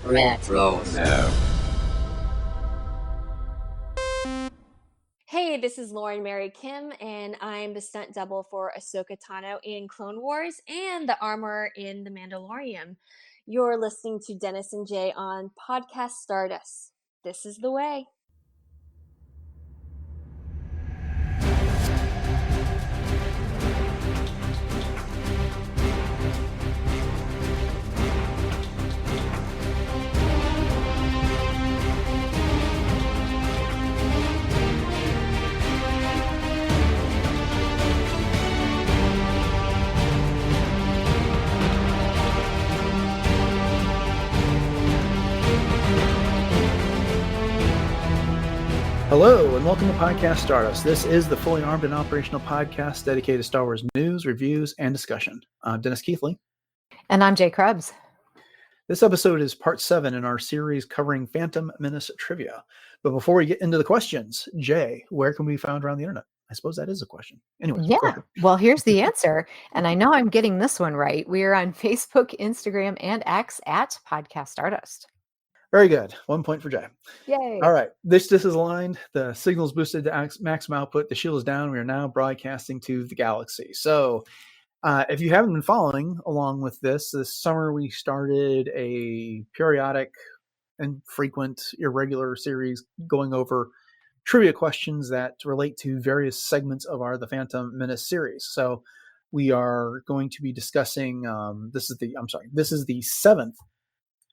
Retro. Hey, this is Lauren Mary Kim, and I'm the stunt double for Ahsoka Tano in Clone Wars and the armorer in The Mandalorian. You're listening to Dennis and Jay on Podcast Stardust. This is the way. Hello, and welcome to Podcast Stardust. This is the fully armed and operational podcast dedicated to Star Wars news, reviews, and discussion. I'm Dennis Keithley. And I'm Jay Krebs. This episode is part 7 in our series covering Phantom Menace Trivia. But before we get into the questions, Jay, where can we be found around the internet? I suppose that is a question. Anyway, yeah. Well, here's the answer. And I know I'm getting this one right. We are on Facebook, Instagram, and X at Podcast Stardust. Very good. 1 point for Jay. Yay. All right. This is aligned. The signal's boosted to maximum output. The shield is down. We are now broadcasting to the galaxy. So if you haven't been following along with this summer we started a periodic and frequent irregular series going over trivia questions that relate to various segments of the Phantom Menace series. So we are going to be discussing, this is the 7th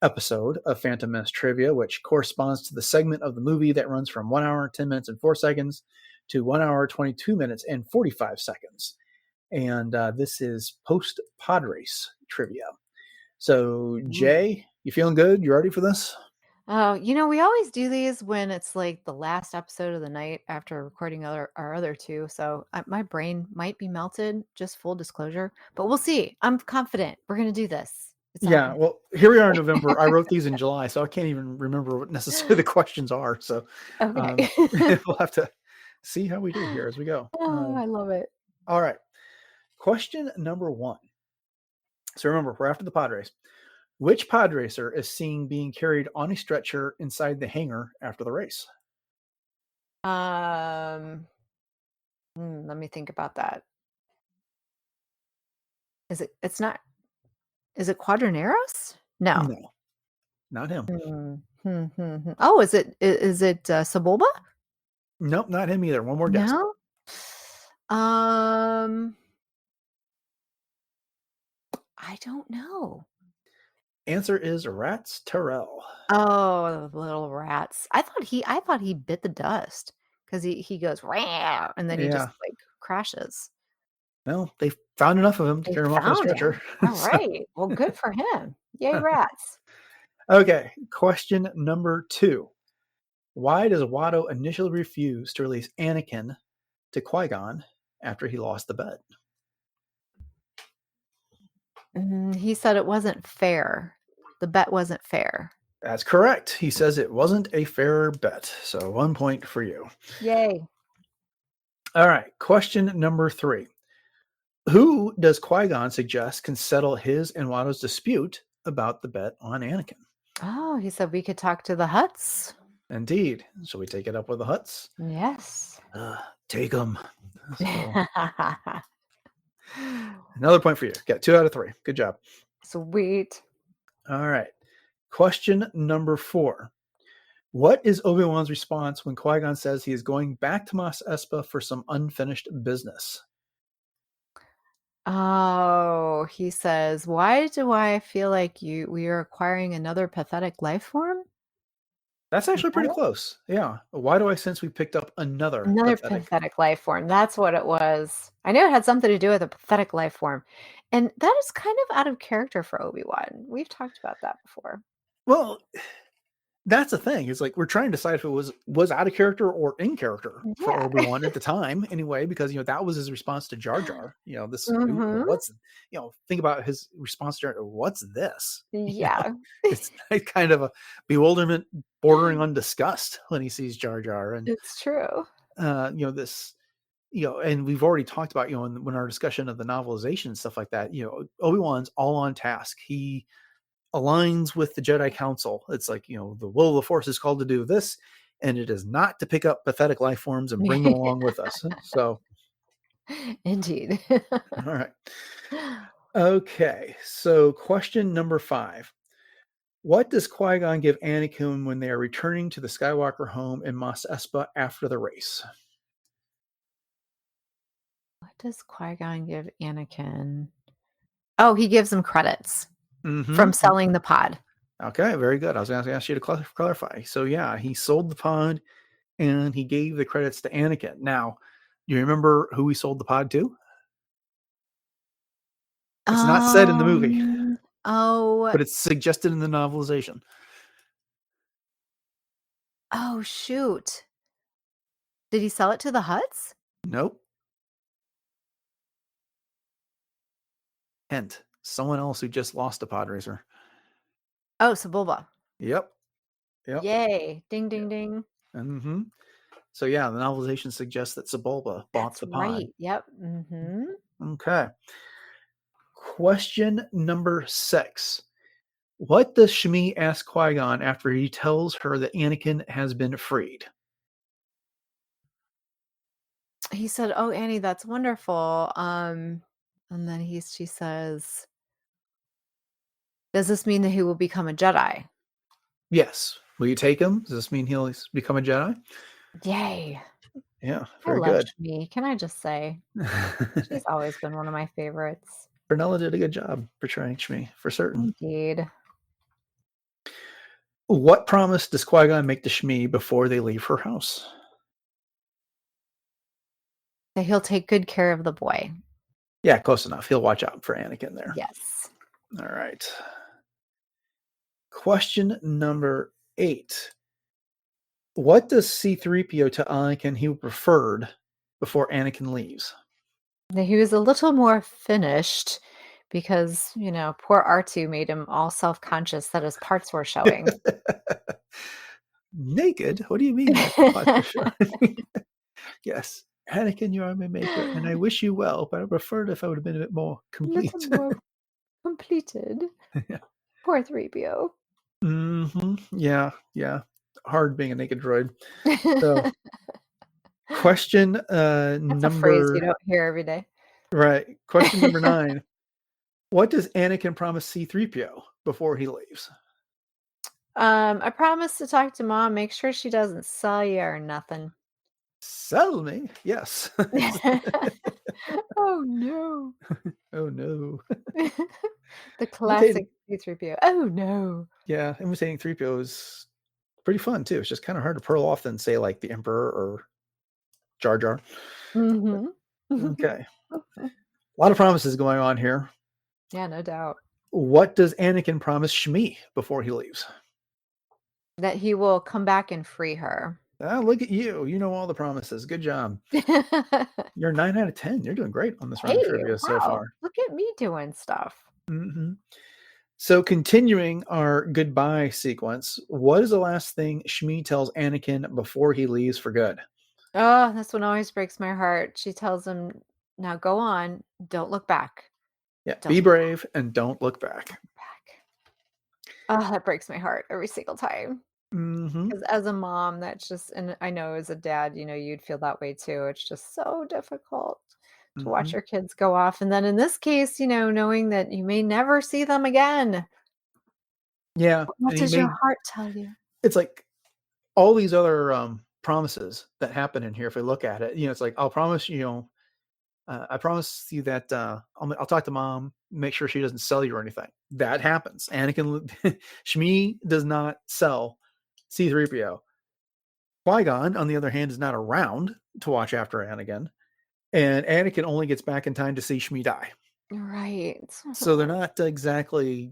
episode of Phantom Menace Trivia, which corresponds to the segment of the movie that runs from 1 hour, 10 minutes, and 4 seconds to 1 hour, 22 minutes, and 45 seconds. And this is post-podrace trivia. So, Jay, you feeling good? You ready for this? Oh, we always do these when it's like the last episode of the night after recording our other two. So my brain might be melted, just full disclosure, but we'll see. I'm confident we're going to do this. Yeah, well, here we are in November. I wrote these in July, so I can't even remember what necessarily the questions are. So okay. We'll have to see how we do here as we go. Oh, I love it. All right. Question number 1. So remember, we're after the pod race. Which pod racer is seen being carried on a stretcher inside the hangar after the race? Let me think about that. Is it Quadraneros? No, not him. Oh, is it Sebulba? Nope, not him either. One more guess. No. I don't know. Answer is Rats Terrell. Oh, the little rats! I thought he bit the dust because he goes wow, and then he just like crashes. Well, they found enough of him to carry him off the stretcher. All right. Well, good for him. Yay, rats. Okay. Question number 2. Why does Watto initially refuse to release Anakin to Qui-Gon after he lost the bet? He said it wasn't fair. The bet wasn't fair. That's correct. He says it wasn't a fair bet. So 1 point for you. Yay. All right. Question number 3. Who does Qui-Gon suggest can settle his and Watto's dispute about the bet on Anakin? Oh, he said we could talk to the Hutts. Indeed. Shall we take it up with the Hutts? Yes. Take them. So, another point for you. Got 2 out of 3. Good job. Sweet. All right. Question number 4. What is Obi-Wan's response when Qui-Gon says he is going back to Mos Espa for some unfinished business? Oh, he says, why do I feel like we are acquiring another pathetic life form? That's actually pretty close. Yeah. Why do I sense we picked up another pathetic life form? That's what it was. I knew it had something to do with a pathetic life form. And that is kind of out of character for Obi-Wan. We've talked about that before. Well, that's the thing. It's like we're trying to decide if it was out of character or in character for Obi-Wan at the time, anyway, because that was his response to Jar Jar. This what's think about his response to what's this? Yeah, it's kind of a bewilderment bordering on disgust when he sees Jar Jar, and it's true. This. And we've already talked about, when our discussion of the novelization and stuff like that, Obi-Wan's all on task. He aligns with the Jedi Council. It's like, the will of the Force is called to do this, and it is not to pick up pathetic life forms and bring them along with us. So, Indeed. all right. Okay, so question number 5. What does Qui-Gon give Anakin when they are returning to the Skywalker home in Mos Espa after the race? What does Qui-Gon give Anakin? Oh, he gives him credits from selling the pod. Okay, very good. I was going to ask you to clarify. So yeah, he sold the pod and he gave the credits to Anakin. Now, you remember who he sold the pod to? It's not said in the movie, but it's suggested in the novelization. Oh, shoot. Did he sell it to the Hutts? Nope. Hint, someone else who just lost a pod racer. Oh, Sebulba. Yep. Yay. Ding, ding, ding. Mm-hmm. So yeah, the novelization suggests that Sebulba bought the pod. Right. Yep. Mm-hmm. Okay. Question number 6. What does Shmi ask Qui-Gon after he tells her that Anakin has been freed? He said, "Oh, Annie, that's wonderful." And then she says, "Does this mean that he will become a Jedi?" Yes. Will you take him? Does this mean he'll become a Jedi? Yay. Yeah, very I love good. Shmi. Can I just say, she's always been one of my favorites. Brunella did a good job portraying Shmi, for certain. Indeed. What promise does Qui-Gon make to Shmi before they leave her house? That he'll take good care of the boy. Yeah, close enough. He'll watch out for Anakin there. Yes. All right. Question number 8. What does C-3PO tell Anakin he preferred before Anakin leaves? That he was a little more finished because, poor R2 made him all self-conscious that his parts were showing. Naked? What do you mean? Yes. Anakin, you are my maker, and I wish you well, but I preferred if I would have been a bit more complete. A little more completed. Yeah. Poor 3PO. Mm-hmm. Yeah. Hard being a naked droid. So, question That's a phrase you don't hear every day. Right. Question number 9. What does Anakin promise C-3PO before he leaves? I promise to talk to Mom, make sure she doesn't sell you or nothing. Sell me? Yes. Oh, no. Oh, no. The classic C-3PO. Oh, no. Yeah, imitating 3PO is pretty fun, too. It's just kind of hard to pull off than, say, like the Emperor or Jar Jar. Mm-hmm. Okay. A lot of promises going on here. Yeah, no doubt. What does Anakin promise Shmi before he leaves? That he will come back and free her. Look at you. You know all the promises. Good job. You're 9 out of 10. You're doing great on this round of trivia so far. Look at me doing stuff. Mm-hmm. So continuing our goodbye sequence, what is the last thing Shmi tells Anakin before he leaves for good? Oh, this one always breaks my heart. She tells him, "Now go on. Don't look back." Yeah, be brave and don't look back. Oh, that breaks my heart every single time. Mm-hmm. Because as a mom, that's just, and I know as a dad, you'd feel that way too. It's just so difficult to watch your kids go off. And then in this case, knowing that you may never see them again. Yeah. What does your heart tell you? It's like all these other promises that happen in here. If we look at it, it's like, I'll promise you, I promise you that I'll talk to Mom, make sure she doesn't sell you or anything. That happens. Anakin, Shmi does not sell C-3PO. Qui-Gon, on the other hand, is not around to watch after Anakin, and Anakin only gets back in time to see Shmi die. Right. So they're not exactly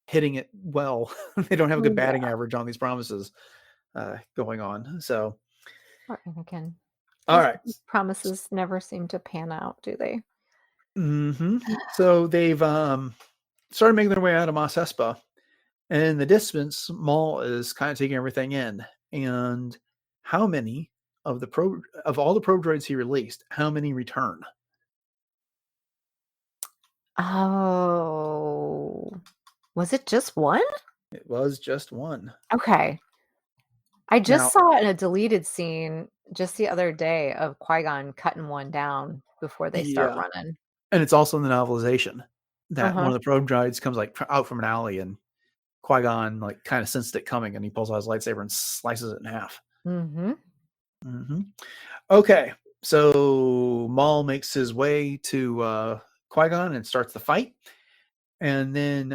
hitting it well. They don't have a good batting average on these promises going on. So, poor Anakin. All right. Promises never seem to pan out, do they? Mm-hmm. So they've started making their way out of Mos Espa, and in the distance, Maul is kind of taking everything in. And how many of all the probe droids he released, how many return? Oh, Was it just one? It was just one. Okay. I just Now, saw in a deleted scene just the other day of Qui-Gon cutting one down before they start yeah. running. And it's also in the novelization that one Uh-huh. of the probe droids comes like out from an alley, and Qui-Gon like kind of sensed it coming, and he pulls out his lightsaber and slices it in half. Mm-hmm. Mm-hmm. Okay, so Maul makes his way to Qui-Gon and starts the fight. And then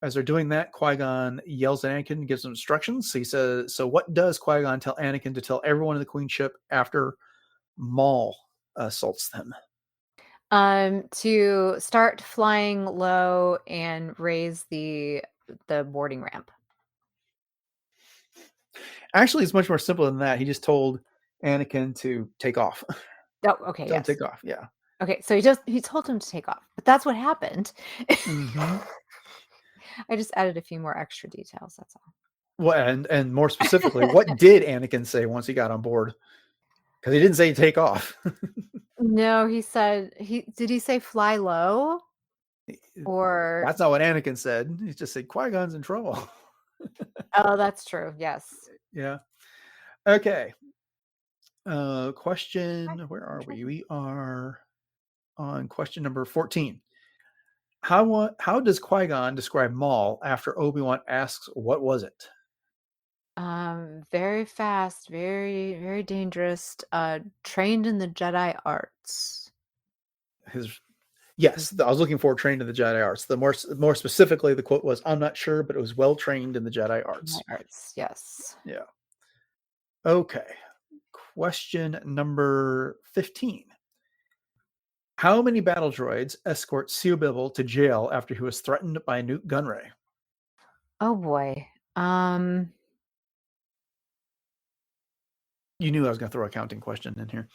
as they're doing that, Qui-Gon yells at Anakin and gives him instructions. So he says, so what does Qui-Gon tell Anakin to tell everyone in the Queen ship after Maul assaults them? To start flying low and raise the boarding ramp. Actually, it's much more simple than that. He just told Anakin to take off. Oh, okay, Don't yes. take off. Yeah. Okay, so he told him to take off, but that's what happened. Mm-hmm. I just added a few more extra details. That's all. Well, and more specifically, what did Anakin say once he got on board? Because he didn't say take off. No, he said did he say fly low? Or That's not what Anakin said. He just said Qui-Gon's in trouble. oh, that's true. Yes. Yeah. Okay. Question. Where are we? We are on question number 14. How does Qui-Gon describe Maul after Obi-Wan asks what was it? Very fast, very, very dangerous. Trained in the Jedi arts. Yes, I was looking for trained in the Jedi arts. The more specifically, the quote was, "I'm not sure, but it was well trained in the Jedi arts." Jedi arts, yes. Yeah. Okay. Question number 15. How many battle droids escort Bibble to jail after he was threatened by Newt Gunray? Oh boy. You knew I was going to throw a counting question in here.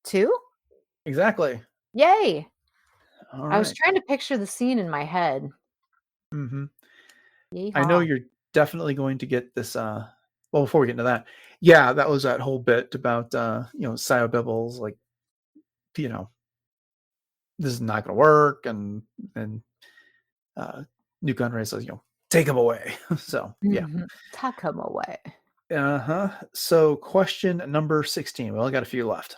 2? Exactly. Yay! All I was right. trying to picture the scene in my head. Mm-hmm. Yeehaw. I know you're definitely going to get this. Well, before we get into that, yeah, that was that whole bit about Bibbles, like, this is not going to work, and Newt Gunray says, take him away. So yeah. Mm-hmm. Tuck him away. Uh-huh. So question number 16. We only got a few left.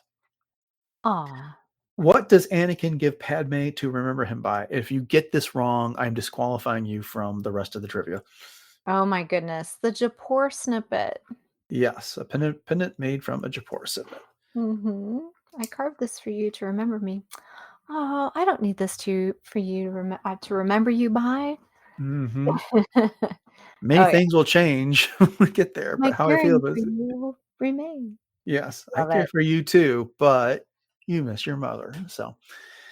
Aw. What does Anakin give Padme to remember him by? If you get this wrong, I'm disqualifying you from the rest of the trivia. Oh my goodness. The Japor snippet. Yes, a pendant made from a Japor snippet. Mm-hmm. I carved this for you to remember me. Oh, I don't need this for you to remember you by. Mm-hmm. Many things will change when we get there, My but how I feel caring about for it. you will remain. Yes, Love I care it. for you too, but you miss your mother. So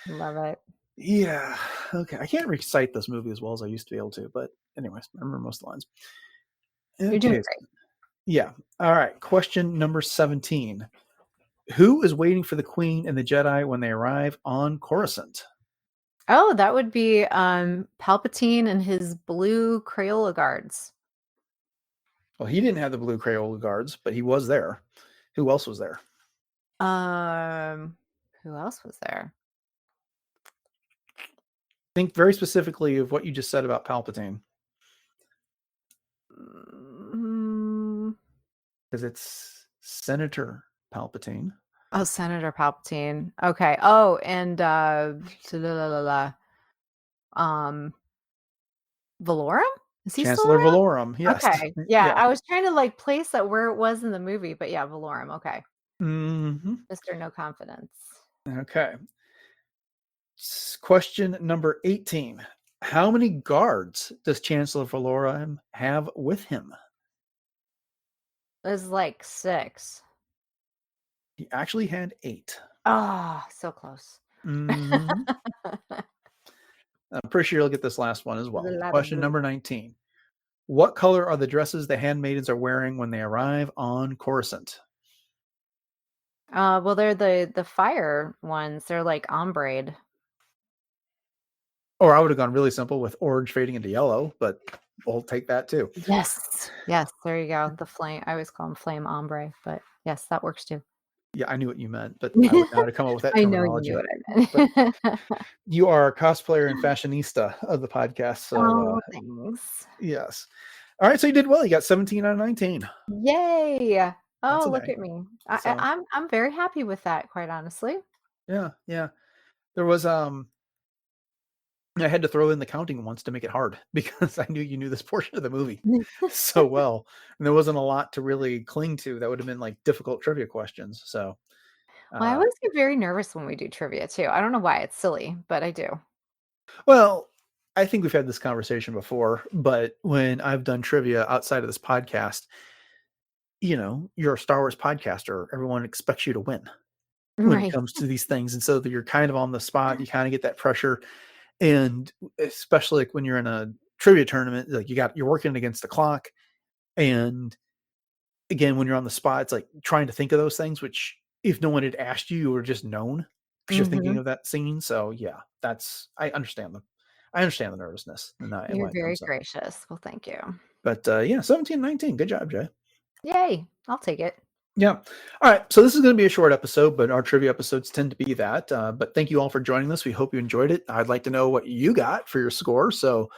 Love it. yeah. Okay. I can't recite this movie as well as I used to be able to, but anyways, I remember most of the lines. You're doing Okay. great. Yeah. All right. Question number 17. Who is waiting for the Queen and the Jedi when they arrive on Coruscant? Oh, that would be Palpatine and his blue Crayola guards. Well, he didn't have the blue Crayola guards, but he was there. Who else was there? Who else was there? Think very specifically of what you just said about Palpatine. Because it's Senator Palpatine. Oh, Senator Palpatine. Okay. Oh, and Valorum? Is he still Chancellor around? Valorum. Yes. Okay. Yeah, I was trying to place that where it was in the movie, but yeah, Valorum. Okay. Mm-hmm. Mr. No Confidence. Okay. Question number 18. How many guards does Chancellor Valorum have with him? It was like 6. He actually had 8. Oh, so close. Mm-hmm. I'm pretty sure you'll get this last one as well. Question number 19. What color are the dresses the handmaidens are wearing when they arrive on Coruscant? Well, they're the fire ones. They're like ombre. Or I would have gone really simple with orange fading into yellow, but we'll take that too. Yes. Yes, there you go. The flame. I always call them flame ombre, but yes, that works too. Yeah, I knew what you meant, but I would not have come up with that I know you knew terminology. what I meant. But you are a cosplayer and fashionista of the podcast, so Oh, thanks. yes. All right, so you did well. You got 17 out of 19. Yay! That's Oh, a look day. at me. So I'm very happy with that, quite honestly. yeah. There was I had to throw in the counting once to make it hard because I knew you knew this portion of the movie so well, and there wasn't a lot to really cling to. That would have been like difficult trivia questions. So Well, I uh, always get very nervous when we do trivia too. I don't know why, it's silly, but I do. well, I think we've had this conversation before, but when I've done trivia outside of this podcast, you're a Star Wars podcaster. Everyone expects you to win when it Right. comes to these things. And so that you're kind of on the spot, you kind of get that pressure. And especially like when you're in a trivia tournament, like you're working against the clock. And again, when you're on the spot, it's like trying to think of those things, which if no one had asked you, you would have just known because you're thinking Mhm. of that scene. So yeah, I understand I understand the nervousness and You're when it very comes up. gracious. Well, thank you. But yeah, 17, 19. Good job, Jay. Yay! I'll take it. Yeah. All right. So this is going to be a short episode, but our trivia episodes tend to be that. But thank you all for joining us. We hope you enjoyed it. I'd like to know what you got for your score. So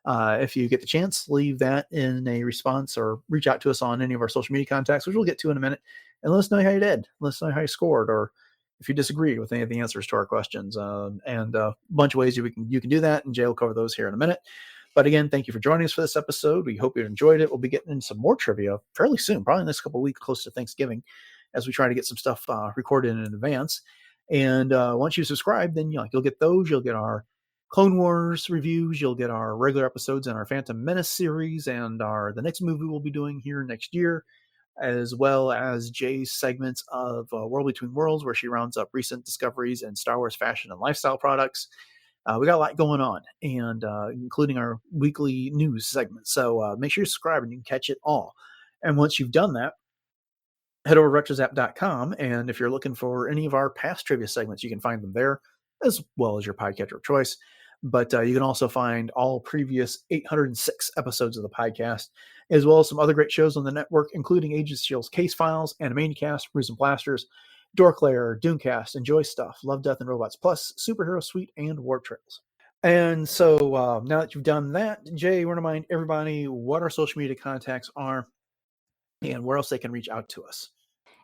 if you get the chance, leave that in a response or reach out to us on any of our social media contacts, which we'll get to in a minute, and let us know how you did. Let us know how you scored, or if you disagreed with any of the answers to our questions. And a bunch of ways you can do that, and Jay will cover those here in a minute. But again, thank you for joining us for this episode. We hope you enjoyed it. We'll be getting into some more trivia fairly soon, probably in the next couple of weeks, close to Thanksgiving, as we try to get some stuff recorded in advance. And once you subscribe, then you'll get those. You'll get our Clone Wars reviews. You'll get our regular episodes in our Phantom Menace series and the next movie we'll be doing here next year, as well as Jay's segments of World Between Worlds, where she rounds up recent discoveries in Star Wars fashion and lifestyle products. We got a lot going on, and including our weekly news segment. So make sure you subscribe and you can catch it all. And once you've done that, head over to retrozap.com. And if you're looking for any of our past trivia segments, you can find them there, as well as your podcatcher of choice. But you can also find all previous 806 episodes of the podcast, as well as some other great shows on the network, including Agents of S.H.I.E.L.D.'s Case Files, Animaniacast, Brews and Blasters, Dorklayer, Dooncast, Enjoy Stuff, Love, Death, and Robots Plus, Superhero Suite, and Warp Trails. And so now that you've done that, Jay, you want to remind everybody what our social media contacts are and where else they can reach out to us.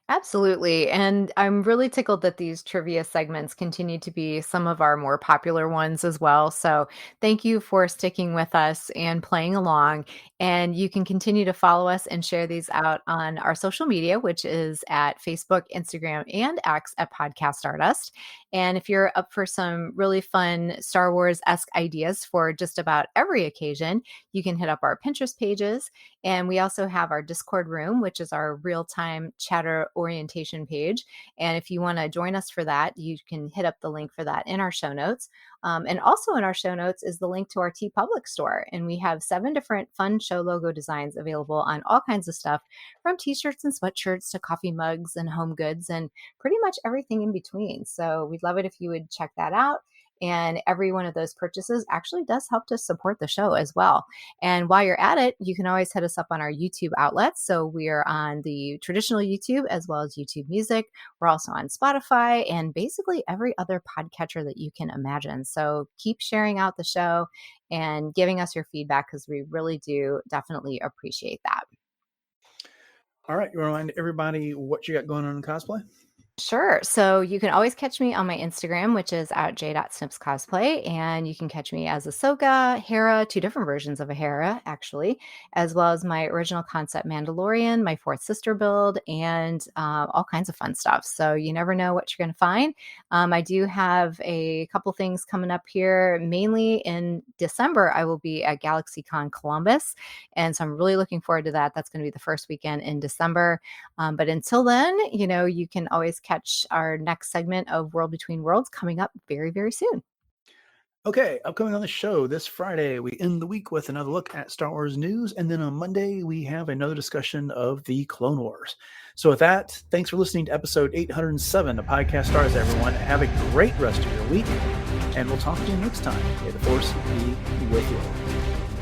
Absolutely. And I'm really tickled that these trivia segments continue to be some of our more popular ones as well. So thank you for sticking with us and playing along. And you can continue to follow us and share these out on our social media, which is at Facebook, Instagram, and X at Podcast Stardust. And if you're up for some really fun Star Wars-esque ideas for just about every occasion, you can hit up our Pinterest pages. And we also have our Discord room, which is our real-time chatter orientation page. And if you want to join us for that, you can hit up the link for that in our show notes. And also in our show notes is the link to our TeePublic store. And we have 7 different fun show logo designs available on all kinds of stuff, from t-shirts and sweatshirts to coffee mugs and home goods and pretty much everything in between. So we'd love it if you would check that out. And every one of those purchases actually does help to support the show as well. And while you're at it, you can always hit us up on our YouTube outlets. So we are on the traditional YouTube as well as YouTube Music. We're also on Spotify and basically every other podcatcher that you can imagine. So keep sharing out the show and giving us your feedback, because we really do definitely appreciate that. All right. You want to remind everybody what you got going on in cosplay? Sure. So you can always catch me on my Instagram, which is at j.snipscosplay. And you can catch me as Ahsoka, Hera, 2 different versions of a Hera, actually, as well as my original concept Mandalorian, my 4th sister build, and all kinds of fun stuff. So you never know what you're going to find. I do have a couple things coming up here. Mainly in December, I will be at GalaxyCon Columbus. And so I'm really looking forward to that. That's going to be the first weekend in December. But until then, you can always catch our next segment of World Between Worlds coming up very, very soon. Okay, upcoming on the show this Friday, we end the week with another look at Star Wars news. And then on Monday, we have another discussion of the Clone Wars. So with that, thanks for listening to episode 807 of Podcast Stars, everyone. Have a great rest of your week, and we'll talk to you next time. May the Force be with you.